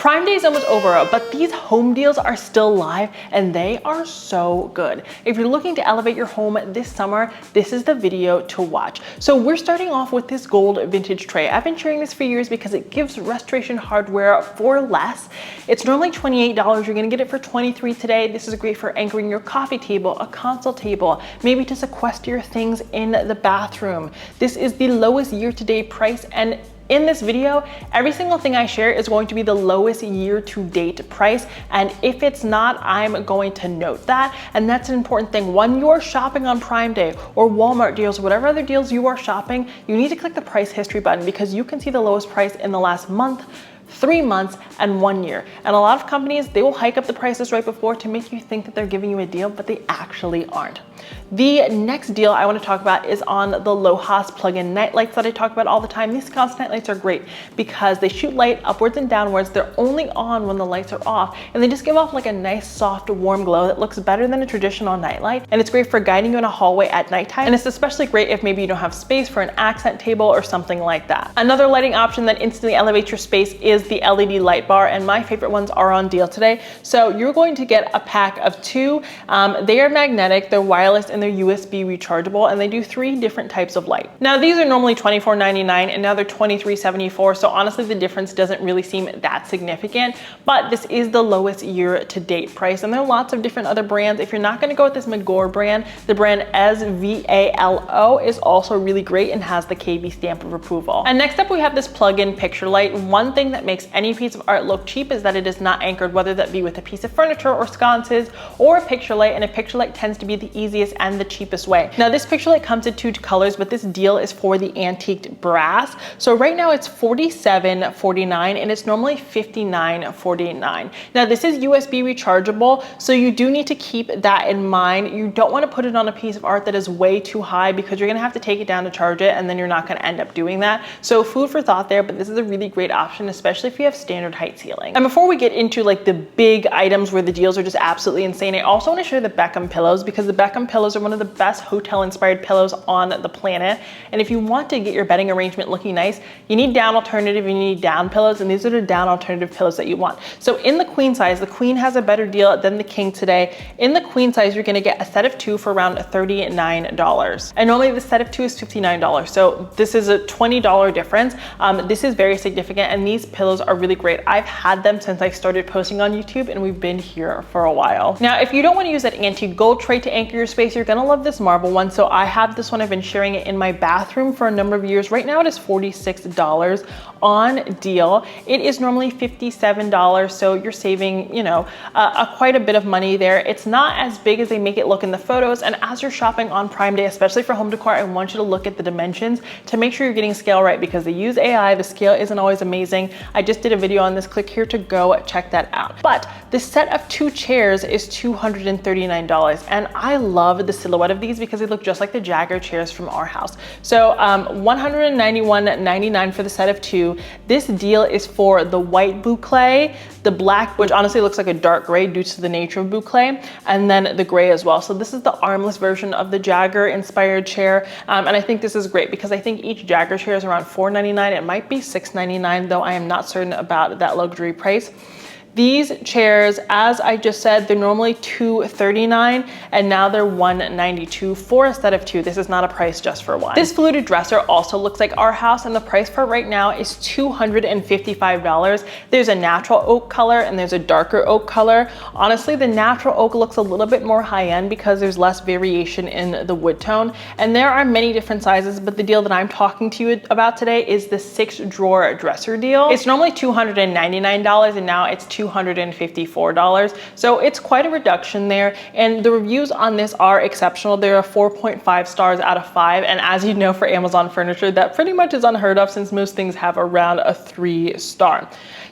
Prime Day is almost over, but these home deals are still live and they are so good. If you're looking to elevate your home this summer, this is the video to watch. So we're starting off with this gold vintage tray. I've been sharing this for years because it gives restoration hardware for less. It's normally $28. You're gonna get it for $23 today. This is great for anchoring your coffee table, a console table, maybe to sequester your things in the bathroom. This is the lowest year-to-date price, and in this video, every single thing I share is going to be the lowest year-to-date price. And if it's not, I'm going to note that. And that's an important thing. When you're shopping on Prime Day or Walmart deals, or whatever other deals you are shopping, you need to click the price history button because you can see the lowest price in the last month, 3 months, and 1 year. And a lot of companies, they will hike up the prices right before to make you think that they're giving you a deal, but they actually aren't. The next deal I want to talk about is on the LOHAS plug-in night lights that I talk about all the time. These sconce night lights are great because they shoot light upwards and downwards. They're only on when the lights are off, and they just give off like a nice, soft, warm glow that looks better than a traditional night light. And it's great for guiding you in a hallway at nighttime. And it's especially great if maybe you don't have space for an accent table or something like that. Another lighting option that instantly elevates your space is the LED light bar, and my favorite ones are on deal today. So you're going to get a pack of 2. They are magnetic, they're wireless, and they're USB rechargeable, and they do 3 different types of light. Now these are normally $24.99 and now they're $23.74, so honestly the difference doesn't really seem that significant, but this is the lowest year-to-date price, and there are lots of different other brands. If you're not going to go with this Decor brand, the brand SVALO is also really great and has the KB stamp of approval. And next up we have this plug-in picture light. One thing that makes any piece of art look cheap is that it is not anchored, whether that be with a piece of furniture or sconces or a picture light, and a picture light tends to be the easiest and the cheapest way. Now this picture light comes in 2 colors, but this deal is for the antiqued brass. So right now it's $47.49 and it's normally $59.49. Now this is USB rechargeable, so you do need to keep that in mind. You don't want to put it on a piece of art that is way too high because you're going to have to take it down to charge it, and then you're not going to end up doing that. So food for thought there, but this is a really great option, especially if you have standard height ceiling. And before we get into like the big items where the deals are just absolutely insane, I also want to share the Beckham pillows, because the Beckham pillows are one of the best hotel inspired pillows on the planet. And if you want to get your bedding arrangement looking nice, you need down alternative, you need down pillows, and these are the down alternative pillows that you want. So in the queen size, the queen has a better deal than the king today. In the queen size, you're gonna get a set of 2 for around $39. And normally the set of 2 is $59. So this is a $20 difference. This is very significant, and these pillows are really great. I've had them since I started posting on YouTube, and we've been here for a while. Now, if you don't want to use that antique gold tray to anchor your space, you're gonna love this marble one. So I have this one. I've been sharing it in my bathroom for a number of years. Right now it is $46 on deal. It is normally $57, so you're saving, you know, quite a bit of money there. It's not as big as they make it look in the photos, and as you're shopping on Prime Day, especially for home decor, I want you to look at the dimensions to make sure you're getting scale right, because they use AI. The scale isn't always amazing. I just did a video on this. Click here to go check that out. But the set of 2 chairs is $239, and I love the silhouette of these because they look just like the Jagger chairs from our house. So $191.99 for the set of 2. This deal is for the white boucle, the black, which honestly looks like a dark gray due to the nature of boucle, and then the gray as well. So this is the armless version of the Jagger inspired chair. And I think this is great because I think each Jagger chair is around $4.99. It might be $6.99, though I am not certain about that luxury price. These chairs, as I just said, they're normally $239 and now they're $192 for a set of 2. This is not a price just for 1. This fluted dresser also looks like our house, and the price for it right now is $255. There's a natural oak color and there's a darker oak color. Honestly, the natural oak looks a little bit more high end because there's less variation in the wood tone. And there are many different sizes, but the deal that I'm talking to you about today is the 6-drawer dresser deal. It's normally $299 and now it's $254. So it's quite a reduction there, and the reviews on this are exceptional. There are 4.5 stars out of 5, and as you know, for Amazon furniture, that pretty much is unheard of since most things have around a 3-star.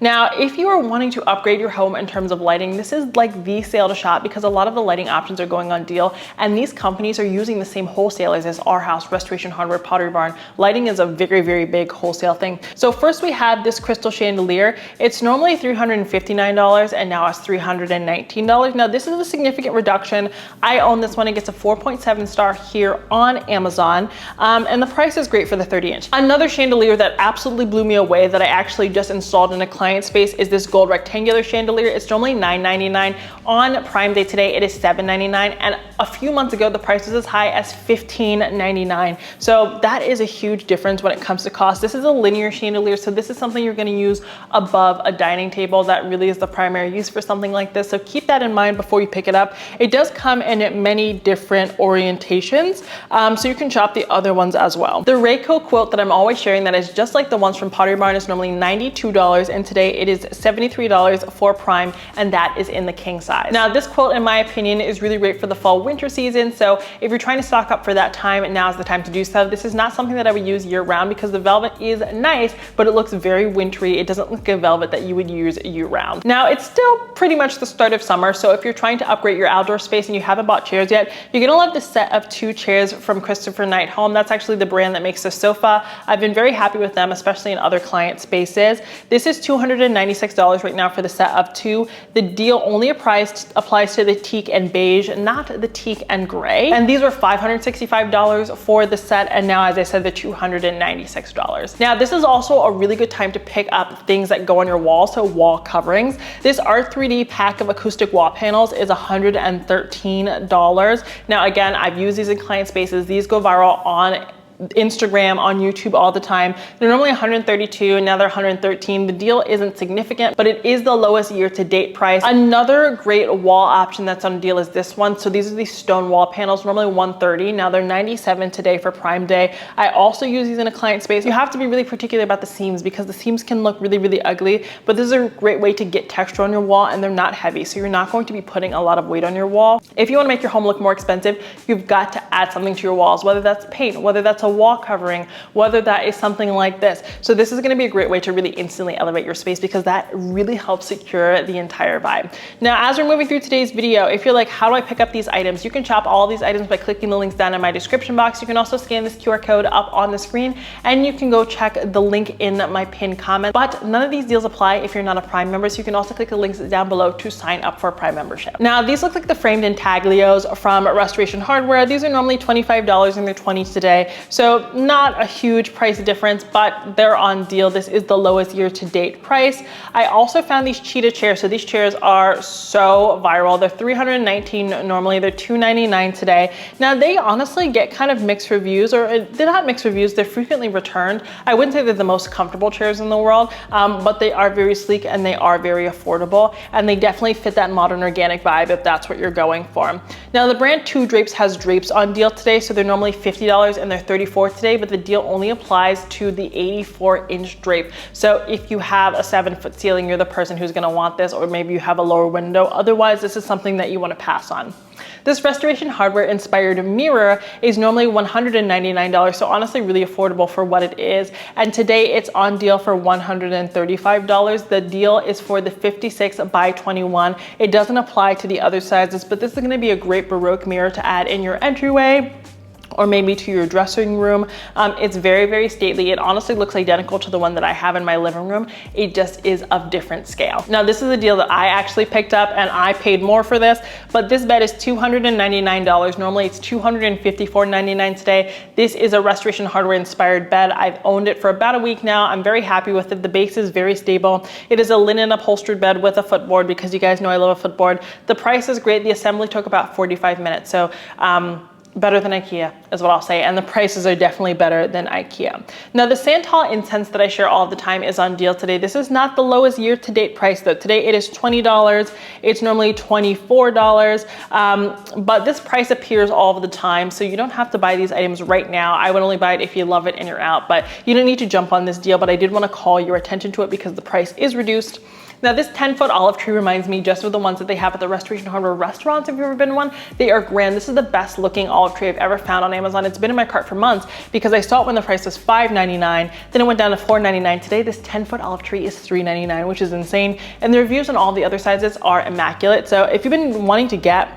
Now, if you are wanting to upgrade your home in terms of lighting, this is like the sale to shop because a lot of the lighting options are going on deal, and these companies are using the same wholesalers as our house, Restoration Hardware, Pottery Barn. Lighting is a very, very big wholesale thing. So first we have this crystal chandelier. It's normally $359 and now it's $319. Now this is a significant reduction. I own this one. It gets a 4.7 star here on Amazon, and the price is great for the 30-inch. Another chandelier that absolutely blew me away that I actually just installed in a client client space is this gold rectangular chandelier. It's normally $9.99. On Prime Day today, it is $7.99. And a few months ago, the price was as high as $15.99. So that is a huge difference when it comes to cost. This is a linear chandelier, so this is something you're gonna use above a dining table. That really is the primary use for something like this. So keep that in mind before you pick it up. It does come in many different orientations, so you can shop the other ones as well. The Rayco quilt that I'm always sharing that is just like the ones from Pottery Barn is normally $92, and today it is $73 for Prime, and that is in the king size. Now this quilt, in my opinion, is really great for the fall winter season. So if you're trying to stock up for that time, now is the time to do so. This is not something that I would use year round because the velvet is nice, but it looks very wintry. It doesn't look like a velvet that you would use year round. Now it's still pretty much the start of summer, so if you're trying to upgrade your outdoor space and you haven't bought chairs yet, you're gonna love the set of 2 chairs from Christopher Knight Home. That's actually the brand that makes the sofa. I've been very happy with them, especially in other client spaces. This is $296 right now for the set of 2. The deal only applies to the teak and beige, not the teak and gray. And these were $565 for the set, and now, as I said, they're $296. Now this is also a really good time to pick up things that go on your wall, so wall coverings. This R3D pack of acoustic wall panels is $113. Now again, I've used these in client spaces. These go viral on Instagram, on YouTube all the time. They're normally $132, now they're $113. The deal isn't significant, but it is the lowest year-to-date price. Another great wall option that's on deal is this one. So these are these stone wall panels, normally $130. Now they're $97 today for Prime Day. I also use these in a client space. You have to be really particular about the seams because the seams can look really, really ugly, but this is a great way to get texture on your wall, and they're not heavy, so you're not going to be putting a lot of weight on your wall. If you want to make your home look more expensive, you've got to add something to your walls, whether that's paint, whether that's a wall covering, whether that is something like this. So this is going to be a great way to really instantly elevate your space because that really helps secure the entire vibe. Now, as we're moving through today's video, if you're like, how do I pick up these items? You can shop all these items by clicking the links down in my description box. You can also scan this QR code up on the screen, and you can go check the link in my pinned comment. But none of these deals apply if you're not a Prime member, so you can also click the links down below to sign up for a Prime membership. Now, these look like the framed intaglios from Restoration Hardware. These are normally $25 and they're $20 today. So not a huge price difference, but they're on deal. This is the lowest year-to-date price. I also found these cheetah chairs. So these chairs are so viral. They're $319 normally, they're $299 today. Now they honestly get kind of mixed reviews, or they're not mixed reviews, they're frequently returned. I wouldn't say they're the most comfortable chairs in the world, but they are very sleek and they are very affordable, and they definitely fit that modern organic vibe if that's what you're going for. Now the brand Two Drapes has drapes on deal today, so they're normally $50 and they're $34 today, but the deal only applies to the 84-inch drape. So if you have a 7-foot ceiling, you're the person who's gonna want this, or maybe you have a lower window. Otherwise, this is something that you wanna pass on. This Restoration Hardware inspired mirror is normally $199, so honestly really affordable for what it is. And today it's on deal for $135. The deal is for the 56 by 21. It doesn't apply to the other sizes, but this is gonna be a great Baroque mirror to add in your entryway, or maybe to your dressing room. It's very, very stately. It honestly looks identical to the one that I have in my living room. It just is of different scale. Now, this is a deal that I actually picked up, and I paid more for this, but this bed is $299. Normally it's $254.99 today. This is a Restoration Hardware inspired bed. I've owned it for about a week now. I'm very happy with it. The base is very stable. It is a linen upholstered bed with a footboard, because you guys know I love a footboard. The price is great. The assembly took about 45 minutes. So, better than IKEA is what I'll say, and the prices are definitely better than IKEA. Now the Santal incense that I share all the time is on deal today. This is not the lowest year-to-date price though. Today it is $20. It's normally $24, but this price appears all the time, so you don't have to buy these items right now. I would only buy it if you love it and you're out, but you don't need to jump on this deal, but I did want to call your attention to it because the price is reduced. Now this 10-foot olive tree reminds me just of the ones that they have at the Restoration Hardware restaurants. If you've ever been one, they are grand. This is the best looking olive tree I've ever found on Amazon. It's been in my cart for months because I saw it when the price was $5.99. Then it went down to $4.99. Today, this 10-foot olive tree is $3.99, which is insane. And the reviews on all the other sizes are immaculate. So if you've been wanting to get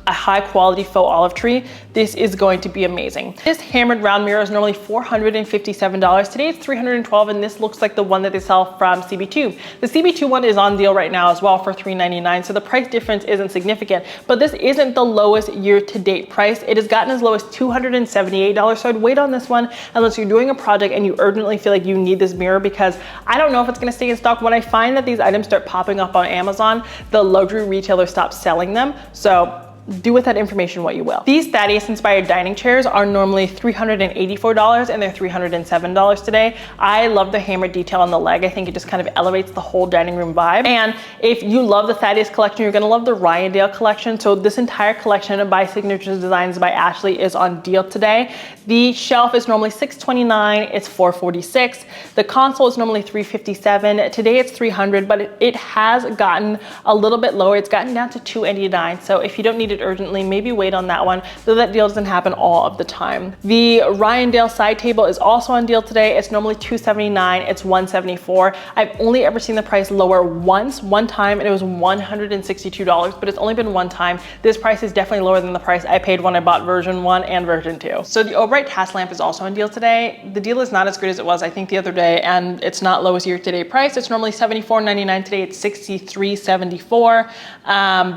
a high quality faux olive tree, this is going to be amazing. This hammered round mirror is normally $457. Today it's $312, and this looks like the one that they sell from CB2. The CB2 one is on deal right now as well for $399, so the price difference isn't significant, but this isn't the lowest year-to-date price. It has gotten as low as $278, so I'd wait on this one unless you're doing a project and you urgently feel like you need this mirror, because I don't know if it's gonna stay in stock. When I find that these items start popping up on Amazon, the luxury retailer stops selling them, so do with that information what you will. These Thaddeus inspired dining chairs are normally $384 and they're $307 today. I love the hammered detail on the leg. I think it just kind of elevates the whole dining room vibe. And if you love the Thaddeus collection, you're gonna love the Ryandale collection. So this entire collection by Signature Designs by Ashley is on deal today. The shelf is normally $629, it's $446. The console is normally $357. Today it's $300, but it has gotten a little bit lower. It's gotten down to $289. So if you don't need it urgently, maybe wait on that one, though that deal doesn't happen all of the time. The Ryandale side table is also on deal today. It's normally $279, it's $174. I've only ever seen the price lower one time, and it was $162, but it's only been one time. This price is definitely lower than the price I paid when I bought version 1 and version 2. So the Obright task lamp is also on deal today. The deal is not as good as it was, I think, the other day, and it's not lowest year-to-date price. It's normally $74.99 today, it's $63.74,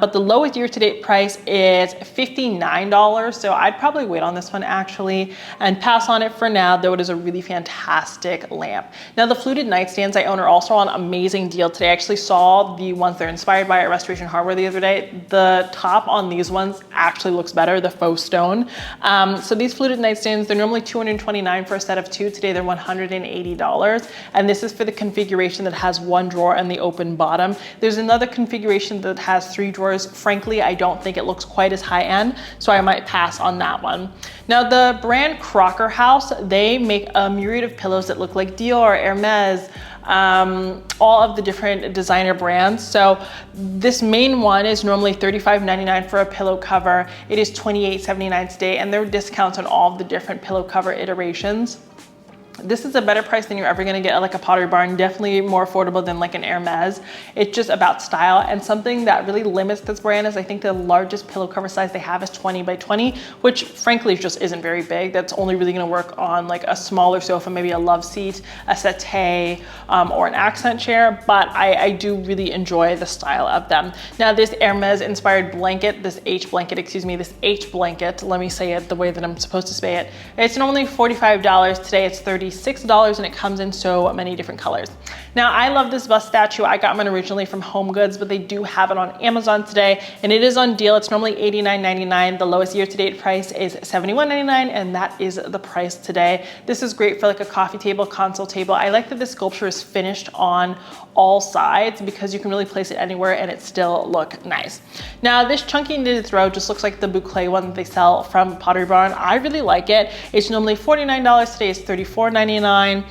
but the lowest year-to-date price is $59, so I'd probably wait on this one actually and pass on it for now, though it is a really fantastic lamp. Now the fluted nightstands I own are also on amazing deal today. I actually saw the ones they're inspired by at Restoration Hardware the other day. The top on these ones actually looks better, the faux stone. So these fluted nightstands, they're normally $229 for a set of 2. Today they're $180, and this is for the configuration that has 1 drawer and the open bottom. There's another configuration that has 3 drawers. Frankly, I don't think it looks quite as high end, so I might pass on that one. Now the brand Crocker House, they make a myriad of pillows that look like Dior, Hermes, all of the different designer brands. So this main one is normally $35.99 for a pillow cover. It is $28.79 today, and there are discounts on all of the different pillow cover iterations. This is a better price than you're ever gonna get at like a Pottery Barn, definitely more affordable than like an Hermes. It's just about style, and something that really limits this brand is I think the largest pillow cover size they have is 20 by 20, which frankly just isn't very big. That's only really gonna work on like a smaller sofa, maybe a love seat, a settee, or an accent chair, but I do really enjoy the style of them. Now this Hermes inspired blanket, this H blanket, let me say it the way that I'm supposed to say it. It's normally $45, today it's $36, and it comes in so many different colors. Now I love this bust statue. I got mine originally from Home Goods, but they do have it on Amazon today, and it is on deal. It's normally $89.99. The lowest year-to-date price is $71.99, and that is the price today. This is great for like a coffee table, console table. I like that this sculpture is finished on all sides because you can really place it anywhere and it still look nice. Now this chunky knitted throw just looks like the boucle one that they sell from Pottery Barn. I really like it. It's normally $49, today it's $34.99.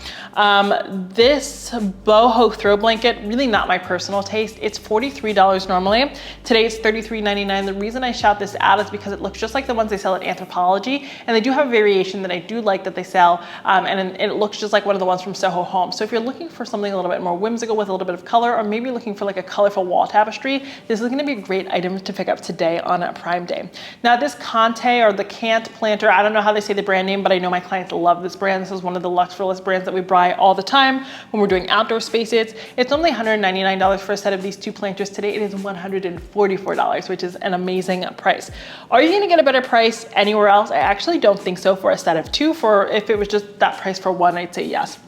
This boho throw blanket, really not my personal taste. It's $43 normally. Today it's $33.99. The reason I shout this out is because it looks just like the ones they sell at Anthropologie, and they do have a variation that I do like that they sell, and it looks just like one of the ones from Soho Home. So if you're looking for something a little bit more whimsical with a little bit of color, or maybe looking for like a colorful wall tapestry, this is gonna be a great item to pick up today on a Prime Day. Now this Conte, or the Cant planter, I don't know how they say the brand name, but I know my clients love this brand. This is one of the luxurious brands that we buy all the time when we're doing outdoor spaces. It's only $199 for a set of these 2 planters. Today it is $144, which is an amazing price. Are you gonna get a better price anywhere else? I actually don't think so for a set of 2. For if it was just that price for 1, I'd say yes.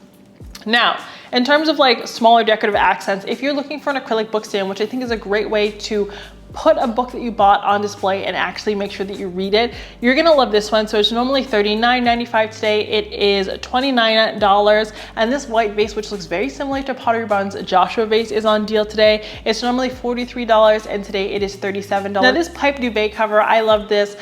Now, in terms of like smaller decorative accents, if you're looking for an acrylic book stand, which I think is a great way to put a book that you bought on display and actually make sure that you read it, you're gonna love this one. So it's normally $39.95 today. It is $29, and this white vase, which looks very similar to Pottery Barn's Joshua vase, is on deal today. It's normally $43, and today it is $37. Now this pipe duvet cover, I love this.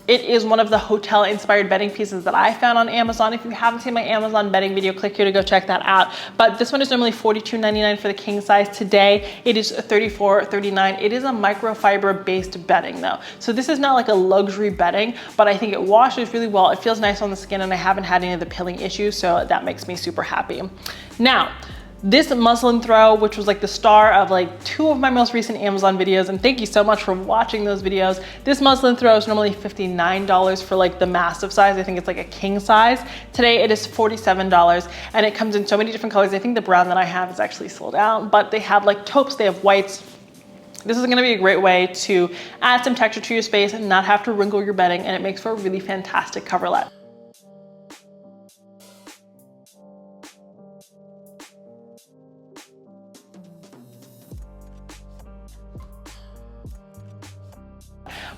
It is one of the hotel inspired bedding pieces that I found on Amazon. If you haven't seen my Amazon bedding video, click here to go check that out. But this one is normally $42.99 for the king size. Today, it is $34.39. It is a microfiber based bedding though. So this is not like a luxury bedding, but I think it washes really well. It feels nice on the skin, and I haven't had any of the pilling issues, so that makes me super happy. Now, This muslin throw, which was like the star of like 2 of my most recent Amazon videos, and thank you so much for watching those videos. This muslin throw is normally $59 for like the massive size. I think it's like a king size. Today it is $47, and it comes in so many different colors. I think the brown that I have is actually sold out, but they have like taupes, they have whites. This is gonna be a great way to add some texture to your space and not have to wrinkle your bedding, and it makes for a really fantastic coverlet.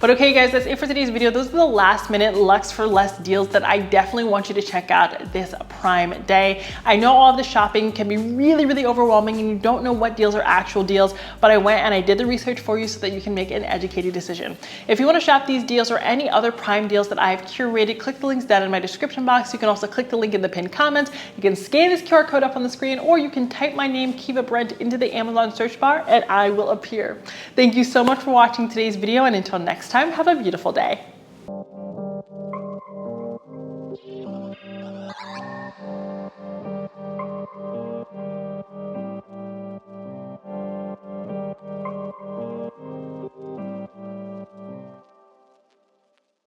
But okay guys, that's it for today's video. Those are the last minute Luxe for Less deals that I definitely want you to check out this Prime Day. I know all of the shopping can be really, really overwhelming and you don't know what deals are actual deals, but I went and I did the research for you so that you can make an educated decision. If you want to shop these deals or any other Prime deals that I have curated, click the links down in my description box. You can also click the link in the pinned comments. You can scan this QR code up on the screen, or you can type my name, Kiva Brent, into the Amazon search bar and I will appear. Thank you so much for watching today's video, and until next time, have a beautiful day.